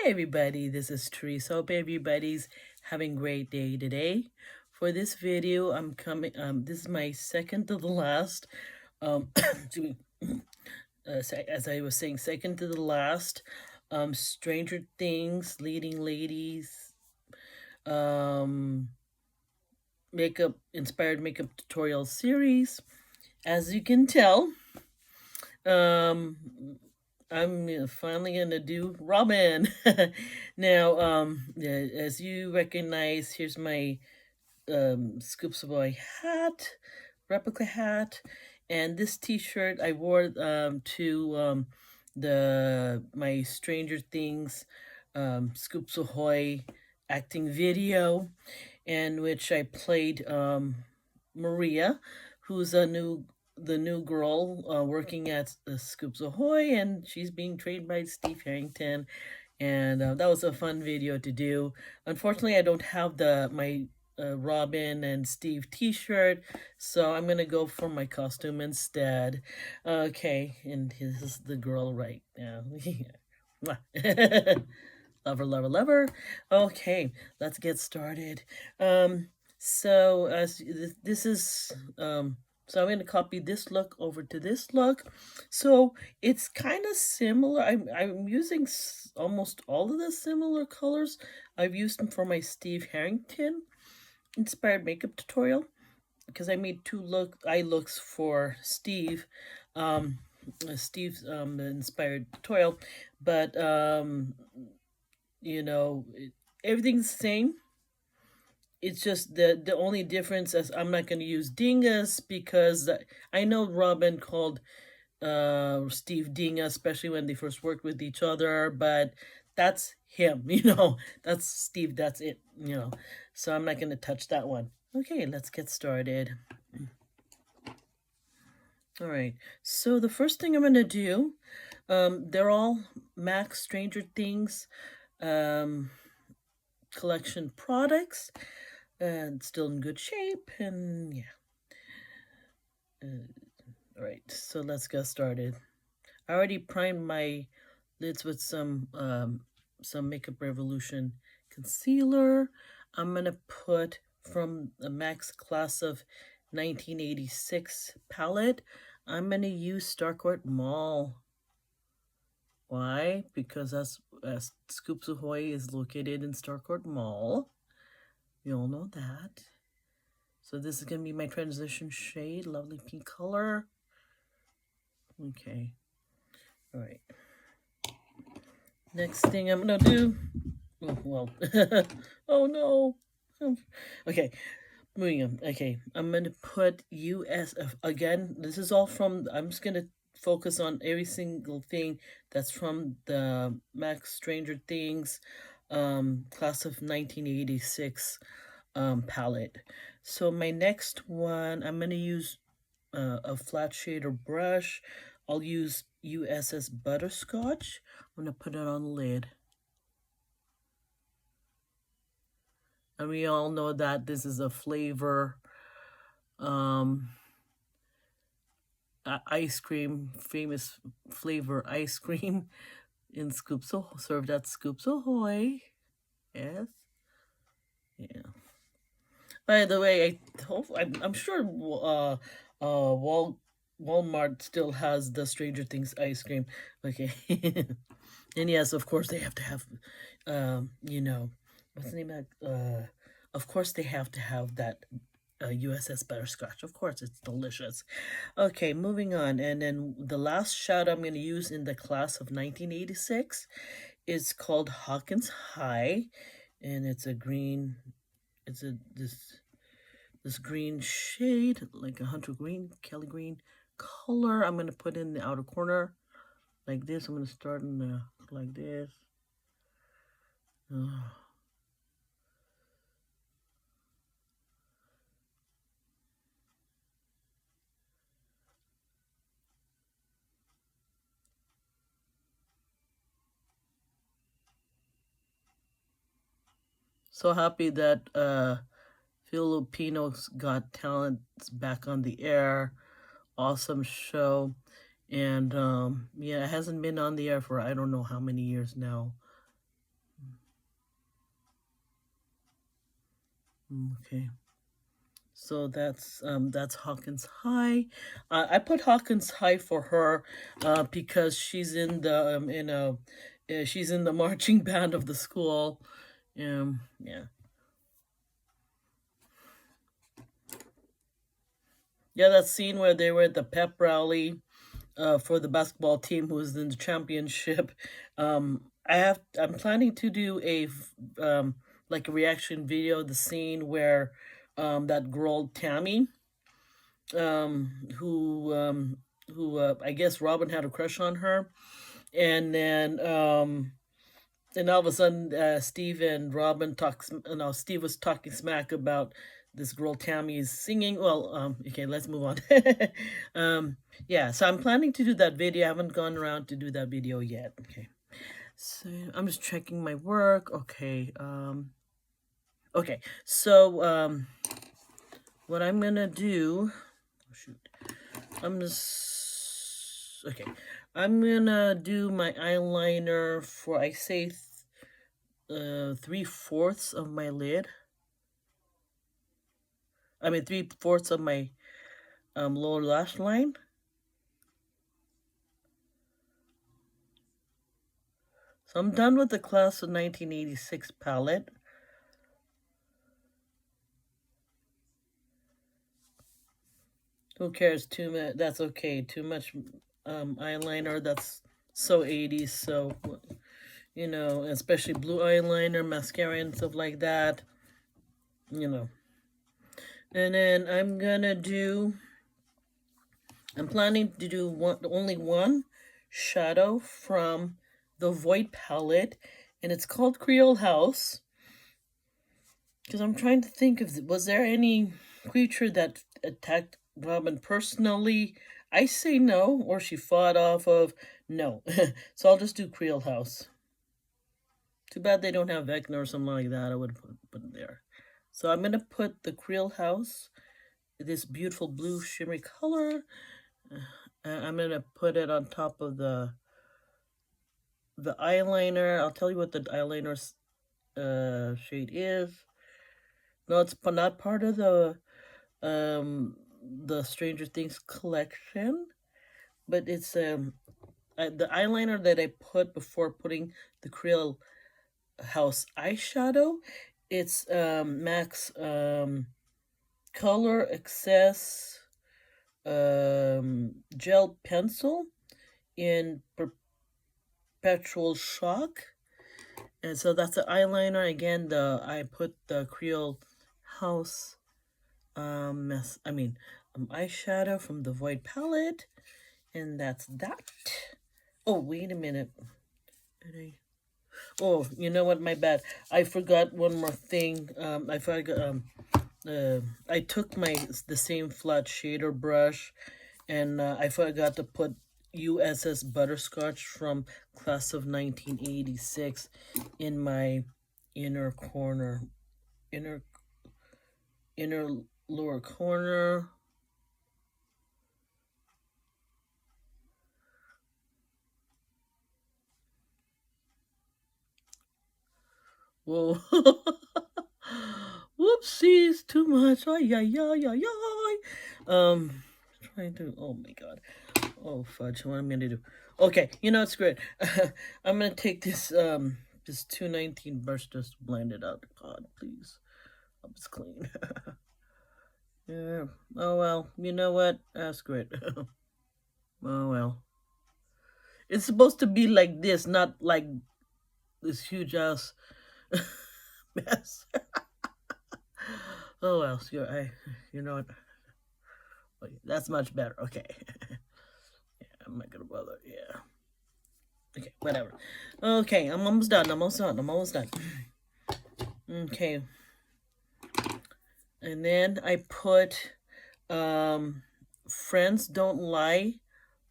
Hi everybody, this is Teresa. Hope everybody's having a great day today. For this video, this is my second to the last, excuse me, as I was saying, second to the last, Stranger Things, Leading Ladies, um, inspired makeup tutorial series. As you can tell, um, I'm finally gonna do Robin. Now, yeah, as you recognize, here's my Scoops Boy hat, replica hat, and this T-shirt I wore to the my Stranger Things Scoops Ahoy acting video, in which I played Maria, who's the new girl working at Scoops Ahoy, and she's being trained by Steve Harrington. And that was a fun video to do. Unfortunately, I don't have my Robin and Steve T-shirt, so I'm gonna go for my costume instead. Okay, and this is the girl right now. Lover, lover, lover. Okay, let's get started. So as this is so I'm going to copy this look over to this look. So it's kind of similar. I'm using almost all of the similar colors I've used them for my Steve Harrington inspired makeup tutorial, because I made two eye looks for Steve. Steve's inspired tutorial, but you know, everything's the same. It's just the only difference is I'm not going to use dingus, because I know Robin called Steve Dingus, especially when they first worked with each other, but that's him, that's Steve, that's it, so I'm not going to touch that one. Okay, let's get started. All right, so the first thing I'm going to do, they're all Max Stranger Things collection products, and still in good shape, and yeah. All right, so let's get started. I already primed my lids with some Makeup Revolution concealer. I'm gonna put from the Max Class of 1986 palette. I'm gonna use Starcourt Mall. Why? Because that's Scoops Ahoy is located in Starcourt Mall. You all know that. So this is going to be my transition shade, lovely pink color. Okay. All right. Next thing I'm going to do, oh no. Okay, moving on. Okay, I'm going to put USF, again, this is all from, I'm just going to focus on every single thing that's from the Max Stranger Things Class of 1986 palette. So my next one, I'm going to use a flat shader brush. I'll use USS Butterscotch. I'm going to put it on the lid. And we all know that this is a flavor ice cream, famous flavor ice cream in Scoops Ahoy, served at Scoops Ahoy. Yes. Yeah. By the way, I'm sure Walmart still has the Stranger Things ice cream. Okay. And yes, of course they have to have what's the name of that? Of course they have to have that USS Butterscotch. Of course, it's delicious. Okay, moving on. And then the last shadow I'm going to use in the class of 1986 is called Hawkins High, and it's a green. It's this green shade, like a hunter green, Kelly green color. I'm going to put in the outer corner like this. I'm going to start in the, like this. So happy that Filipinos Got Talent's back on the air. Awesome show. And yeah, it hasn't been on the air for I don't know how many years now. Okay. So that's Hawkins High. I put Hawkins High for her because she's in the she's in the marching band of the school. Yeah. Yeah, that scene where they were at the pep rally for the basketball team who was in the championship. I'm planning to do like a reaction video of the scene where that girl Tammy, um, who um, who I guess Robin had a crush on her, and then all of a sudden Steve and Robin talks. No, Steve was talking smack about this girl Tammy's singing. Well, okay, let's move on. um, yeah, so I'm planning to do that video. I haven't gone around to do that video yet. Okay, so I'm just checking my work. Okay, okay. So what I'm gonna do? Oh, shoot, I'm just okay. I'm gonna do my eyeliner for I say 3/4 of my lid. I mean 3/4 of my lower lash line. So I'm done with the class of 1986 palette. Who cares? Too much. That's okay. Too much eyeliner. That's so 80s. So, you know, especially blue eyeliner, mascara, and stuff like that. You know. And then I'm planning to do only one shadow from the Void palette, and it's called Creole House. Because I'm trying to think of, was there any creature that attacked Robin personally? I say no, or she fought off of no. So I'll just do Creole House. Too bad they don't have Vecna or something like that. I would put it there. So I'm gonna put the Creole House, this beautiful blue shimmery color. I'm gonna put it on top of the eyeliner. I'll tell you what the eyeliner shade is. No, it's not part of the Stranger Things collection, but it's the eyeliner that I put before putting the Creole House eyeshadow. It's MAC's Color Excess gel pencil in Perpetual Shock. And so that's the eyeliner. Again, I put the Creole House eyeshadow from the Void palette, and that's that. Oh, wait a minute. Oh, you know what? My bad. I forgot one more thing. I forgot. I took the same flat shader brush, and I forgot to put USS Butterscotch from class of 1986 in my inner corner, inner lower corner. Whoa. Whoopsies, too much. Ay, ay, ay, ay, ay. Trying to, oh my god. Oh, fudge, what am I gonna do? Okay, you know, it's great. I'm gonna take this 219 brush, just blend it out. God, please. Hope it's clean. Yeah. Oh, well, you know what? That's great. Oh, well. It's supposed to be like this, not like this huge ass mess. Oh well, you know what? Okay, that's much better. Okay, yeah, I'm not gonna bother. Yeah. Okay, whatever. Okay, I'm almost done. I'm almost done. Okay, and then I put Friends Don't Lie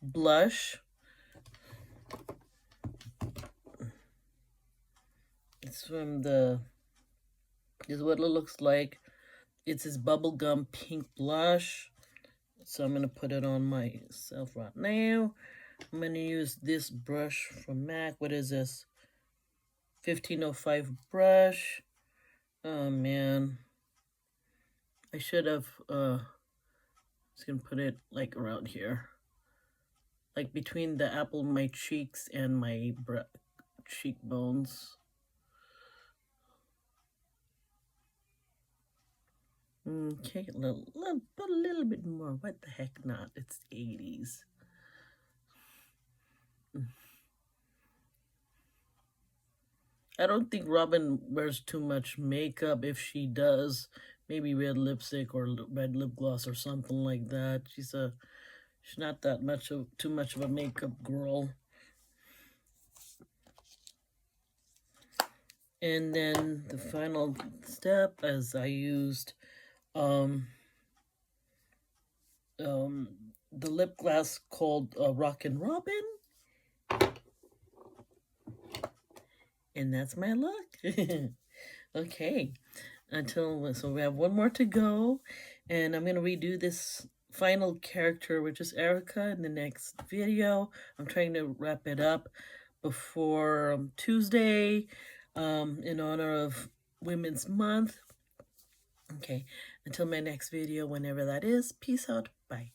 blush. It's from this is what it looks like. It's this bubblegum pink blush. So I'm going to put it on myself right now. I'm going to use this brush from MAC. What is this? 1505 brush. Oh, man. I should have, just gonna put it like around here. Like between the apple of my cheeks and my cheekbones. Okay, put a little bit more. What the heck not? It's 80s. I don't think Robin wears too much makeup. If she does, maybe red lipstick or red lip gloss or something like that. She's not that much of too much of a makeup girl. And then the final step, as I used the lip gloss called Rockin' Robin. And that's my look. Okay. So we have one more to go. And I'm going to redo this final character, which is Erica, in the next video. I'm trying to wrap it up before Tuesday in honor of Women's Month. Okay. Until my next video, whenever that is, peace out. Bye.